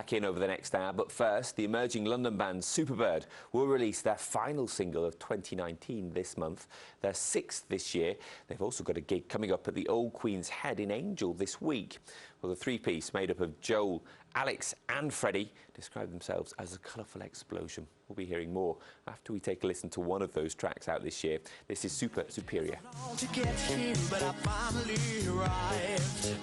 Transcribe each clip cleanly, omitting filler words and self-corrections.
Back in over the next hour, but first, the emerging London band Superbird will release their final single of 2019 this month, their 6th this year. They've also got a gig coming up at the Old Queen's Head in Angel this week. Well, the three-piece made up of Joel, Alex and Freddie describe themselves as a colourful explosion. We'll be hearing more after we take a listen to one of those tracks out this year. This is Superior. To get here, but I finally arrived.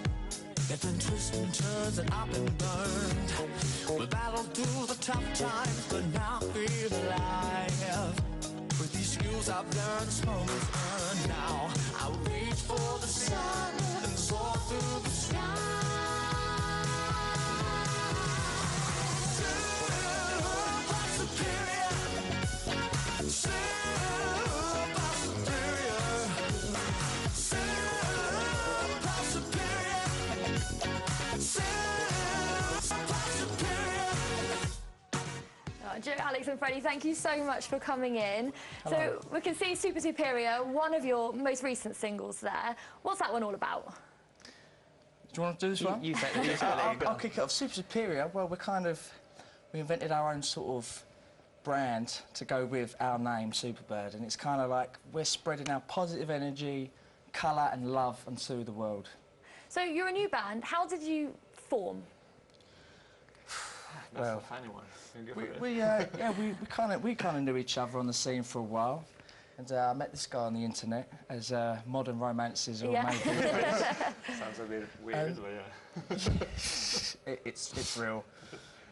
It's been twists and turns and I've been burned. We battled through the tough times, but now I feel alive. With these skills I've learned, smoke is burned now. I reach for the sun and soar through the sky. Alex and Freddie, thank you so much for coming in. Hello. So we can see Superior, one of your most recent singles there. What's that one all about? Do you want to do this one? You take it. I'll kick it off. Superior, well, we invented our own sort of brand to go with our name, Superbird, and it's kind of like we're spreading our positive energy, colour and love onto the world. So you're a new band. How did you form? That's a funny one. We kind of knew each other on the scene for a while, and I met this guy on the internet, as modern romances are made. Sounds a bit weird, but yeah. It's real.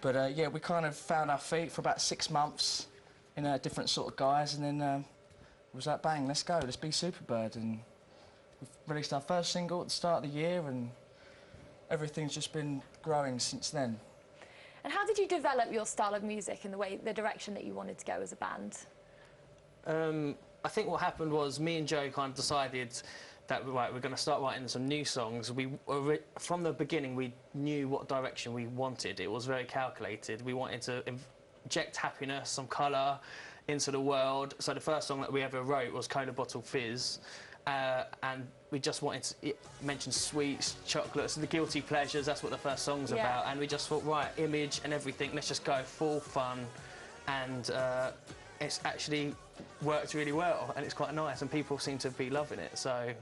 But yeah, we kind of found our feet for about 6 months in different sort of guys, and then it was like, bang, let's go, let's be Superbird, and we've released our first single at the start of the year, and everything's just been growing since then. And how did you develop your style of music and the direction that you wanted to go as a band? I think what happened was me and Joe kind of decided that we're going to start writing some new songs. From the beginning, we knew what direction we wanted. It was very calculated. We wanted to inject happiness, some colour into the world. So the first song that we ever wrote was Cola Bottle Fizz. And we just wanted to mention sweets, chocolates, the guilty pleasures. That's what the first song's about. And we just thought, right, image and everything, let's just go full fun. And it's actually worked really well, and it's quite nice, and people seem to be loving it. So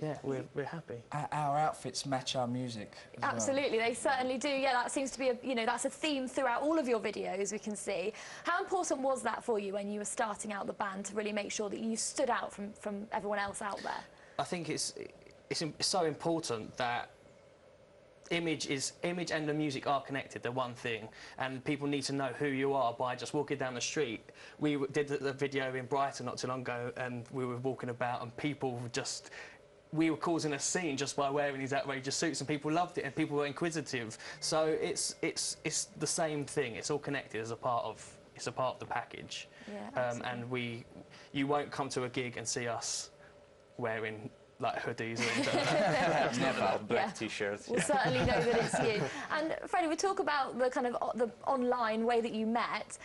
yeah, we're happy. Our outfits match our music as Absolutely, well. They certainly do. Yeah, that seems to be that's a theme throughout all of your videos, we can see. How important was that for you when you were starting out the band, to really make sure that you stood out from everyone else out there? I think it's so important that image and the music are connected. They're one thing, and people need to know who you are by just walking down the street. We did the video in Brighton not too long ago, and we were walking about, and people just... We were causing a scene just by wearing these outrageous suits, and people loved it, and people were inquisitive. So it's the same thing. It's all connected as a part of the package. Yeah, and you won't come to a gig and see us wearing like hoodies and never black t-shirts. We'll certainly know that it's you. And Freddie, we talk about the kind of the online way that you met.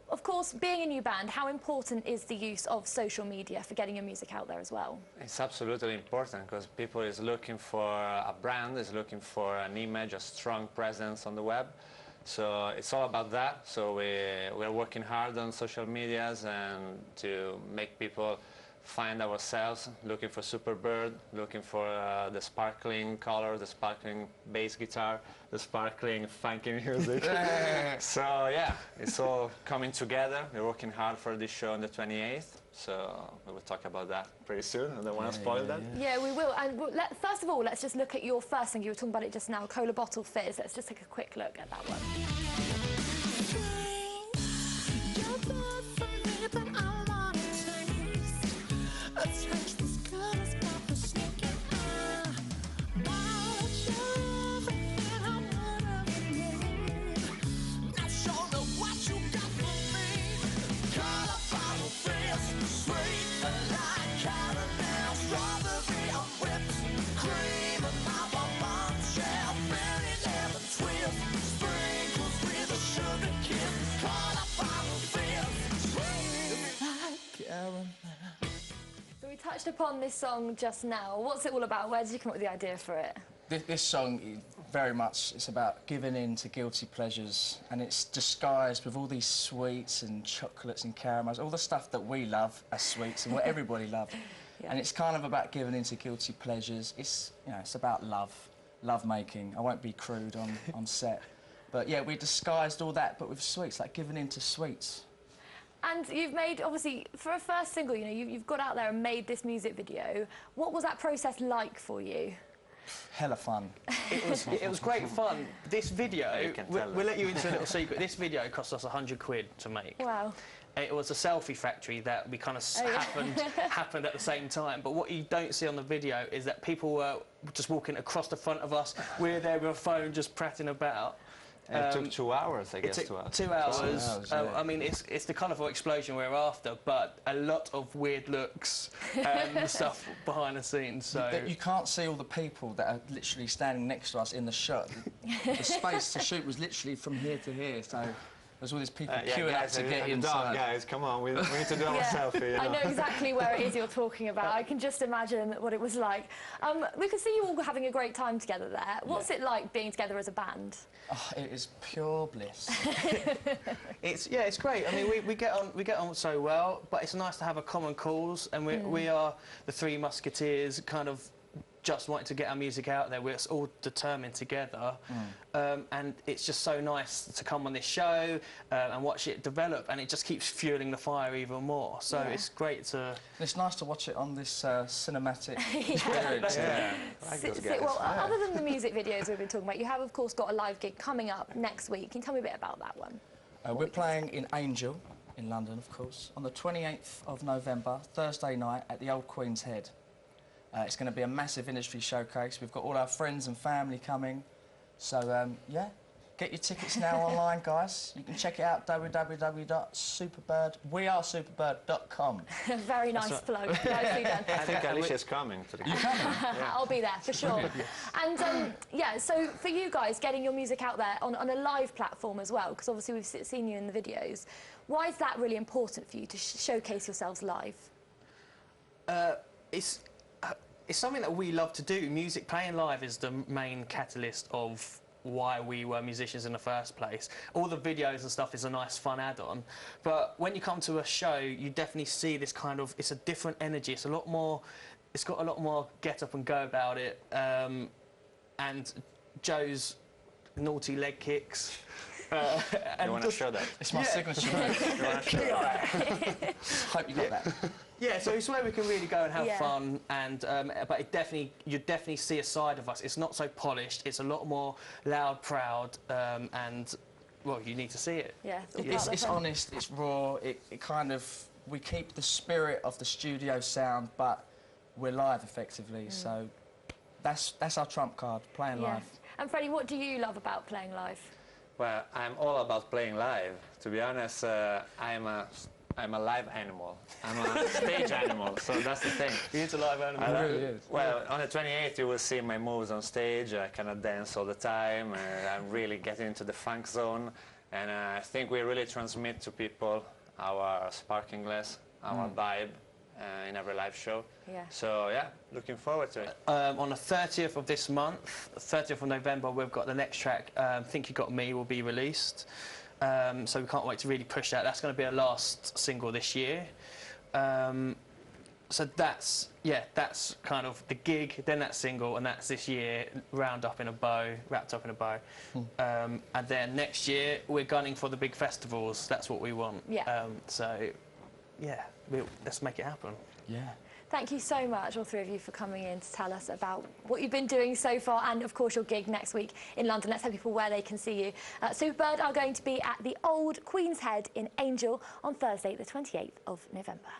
Of course, being a new band, how important is the use of social media for getting your music out there as well? It's absolutely important, because people is looking for a brand, is looking for an image, a strong presence on the web. So it's all about that. So we're working hard on social medias and to make people find ourselves, looking for Superbird, looking for the sparkling color, the sparkling bass guitar, the sparkling funky music. So yeah, it's all coming together. We're working hard for this show on the 28th, so we will talk about that pretty soon. I don't want to spoil that. Yeah, we will. And first of all, let's just look at your first thing. You were talking about it just now, Cola Bottle Fizz. Let's just take a quick look at that one. So we touched upon this song just now. What's it all about? Where did you come up with the idea for it? This song very much, it's about giving in to guilty pleasures, and it's disguised with all these sweets and chocolates and caramels, all the stuff that we love as sweets and what everybody loves. Yeah. And it's kind of about giving in to guilty pleasures. It's, you know, it's about love making. I won't be crude on set. But yeah, we disguised all that, but with sweets, like giving in to sweets. And you've made, obviously, for a first single, you know, you've got out there and made this music video. What was that process like for you? Hella fun. It was great fun. This video, You can tell we'll let you into a little secret. This video cost us £100 to make. Wow. It was a selfie factory that we kind of happened at the same time. But what you don't see on the video is that people were just walking across the front of us. We're there with a phone just prattling about. It took 2 hours, I guess, It to took us. 2 hours. Yeah. I mean, it's the colourful explosion we're after, but a lot of weird looks and stuff behind the scenes. So You can't see all the people that are literally standing next to us in the shot. The space to shoot was literally from here to here, so there's all these people queuing up to get inside. Guys, come on, we need to do our Yeah, selfie. You know? I know exactly where it is you're talking about. I can just imagine what it was like. We could see you all having a great time together there. What's it like being together as a band? Oh, it is pure bliss. it's great. I mean, we get on so well, but it's nice to have a common cause, and we are the Three Musketeers, kind of just wanting to get our music out there. We're all determined together, and it's just so nice to come on this show and watch it develop, and it just keeps fueling the fire even more. So it's great to... And it's nice to watch it on this cinematic experience. Yeah, I like those guys. Well, other than the music videos we've been talking about, you have, of course, got a live gig coming up next week. Can you tell me a bit about that one? We're playing in Angel, in London, of course, on the 28th of November, Thursday night, at the Old Queen's Head. It's going to be a massive industry showcase. We've got all our friends and family coming. So, yeah, get your tickets now online, guys. You can check it out, www.wearesuperbird.com. Very nice plug. Nicely done. I think Alicia's coming to the game. I'll be there for sure. And yeah, so for you guys, getting your music out there on a live platform as well, because obviously we've seen you in the videos. Why is that really important for you to showcase yourselves live? It's something that we love to do. Music, playing live is the main catalyst of why we were musicians in the first place. All the videos and stuff is a nice fun add-on, but when you come to a show, you definitely see this kind of, it's a different energy. It's a lot more, it's got a lot more get up and go about it. And Joe's naughty leg kicks. You want to show that? It's my signature move. You want to show that? Hope you got that. Yeah, so it's where we can really go and have Yeah. fun, and but you definitely see a side of us. It's not so polished. It's a lot more loud, proud, and well, you need to see it. Yeah, all part of the It's fun. honest, it's raw, it kind of... We keep the spirit of the studio sound, but we're live, effectively, so that's our trump card, playing Yeah. live. And Freddie, what do you love about playing live? Well, I'm all about playing live. To be honest, I'm a live animal. I'm a stage animal, so that's the thing. It's a live animal. It really is. Well, on the 28th, you will see my moves on stage. I cannot dance all the time. I'm really getting into the funk zone. And I think we really transmit to people our sparkliness, our vibe in every live show. Yeah. So, yeah, looking forward to it. On the 30th of this month, 30th of November, we've got the next track, Think You Got Me, will be released. So we can't wait to really push that. That's going to be our last single this year. So that's kind of the gig, then that single, and that's this year, wrapped up in a bow. And then next year, we're gunning for the big festivals. That's what we want. Yeah. So, yeah, let's make it happen. Yeah. Thank you so much, all three of you, for coming in to tell us about what you've been doing so far and, of course, your gig next week in London. Let's tell people where they can see you. Superbird are going to be at the Old Queen's Head in Angel on Thursday, the 28th of November.